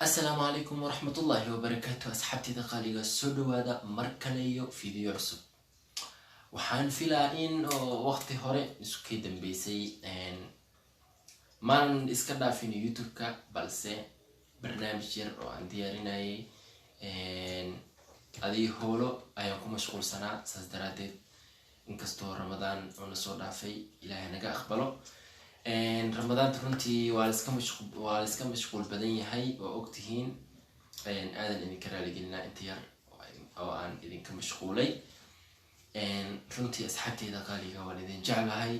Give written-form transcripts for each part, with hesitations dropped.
السلام عليكم ورحمة الله وبركاته. أصحابتي دقاليقة سودو هذا مركليو فيديو عصب وحان فيلا وقتي هوري نسوكي دنبيسي مان اسكدا فيني يوتيوب كا بالسي برنامج ير oo aan diyaarinayay adii howlo ayaan ku mashquul sanaa saas daraadeed inkastoo ramadaan oo na soo dhaafay ilaahay naga aqbalo رمضان runtii waa la iska mashquul badan yahay oo ogtihiin aadan idinka raaligelinaa inta yar oo aan idinka mashquulay runtii asxaabteyda qaaliga waan idin jeclahay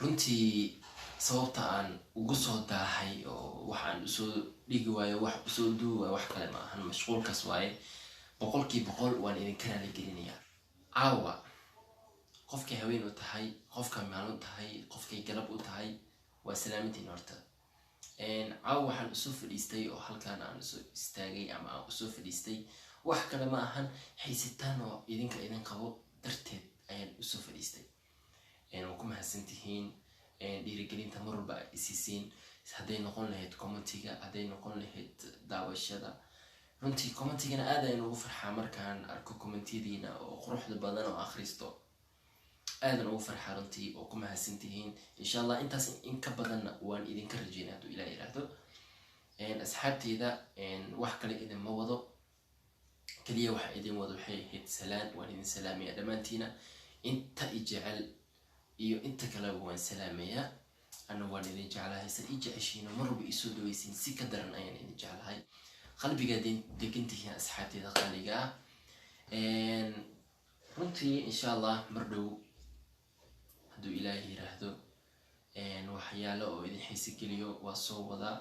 runtii sababta aan ugu soo daahay oo waxaan usoo dhigi waayo wax usoo duuwayo wax kale ma ahan mashquulkaas waaye boqolkiiba waan idinka raaligelinayaa caawa qofkay haween u tahay qofka maalin tahay qofkay galab u tahay waa salaamintiin horta caawa waxaan usoo fadhiistay oo halkaan aan usoo istaagay ama aan usoo fadhiistay wax kale ma ahan haysitaan oo idin qabo darteed ayaan usoo fadhiistay waan ku mahadsantihiin dhiirigelinta mar walba ay isiisiin hadday noqon lahayd commentiga hadday noqon lahayd daawashada runtii commentigana aad ayaan ugu farxaa markaan arko commentiyadiina oo quruxda badan oo akhristo aadan ugu farxaa runtii oo ku mahadsantihiin insha allah intaas in ka badanna waan idinka rajeynaa hadduu ilaah yiraahdo asxaabteyda wax kale idinma wado kaliya waxa idin wado waxay ahayd salaan waan idin salaamayaa dhammaantiina inta i jecel iyo inta kaleba waan salaamayaa ana waan idin jeclahay sa i jeceshiina mar walba isoo dhawaysiin si ka daran ayaan idin jeclahay qalbiga degantihiin asxaabteyda qaaliga ah runtii insha allah mar dhow hadduu ilaahay yiraahdo waxyaalo oo idin xiisi geliyo waa soo wadaa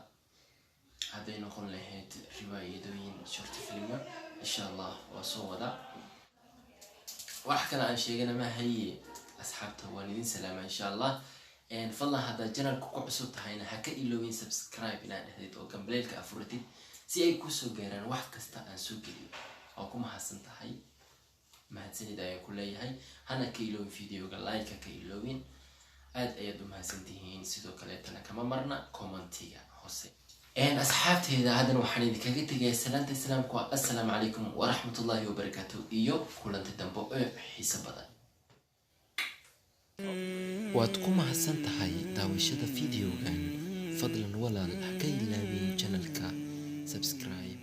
hadday noqon lahayd riwaayadooyin short filma insha allah waa soo wadaa wax kale aan sheegana ma haye asxaabta waan idin salaamaa insha allah fadlan haddaad janalka ku cusub tahayna ha ka iloobin subscribe inaad dhahdeed oo gambaleelka afuratid si ay kusoo gaaraan wax kasta aan soo geliyo oo ku mahadsan tahay mahadsanid ayaan ku leeyahay hana ka iloobin videoga like ka iloobin aad ayaad u mahadsantihiin sidoo kaleetana kama marna commentiga hoose asxaabteyda haddana waxaan idinkaga tegayaa salaanta islaamku waa assalaamu calaykum waraxmatullaahi wabarakaatuh iyo kulanti dambe oo xiiso badan waad ku mahadsan tahay daawashada videogan fadlan walaal ha ka ilaawin channelka subscribe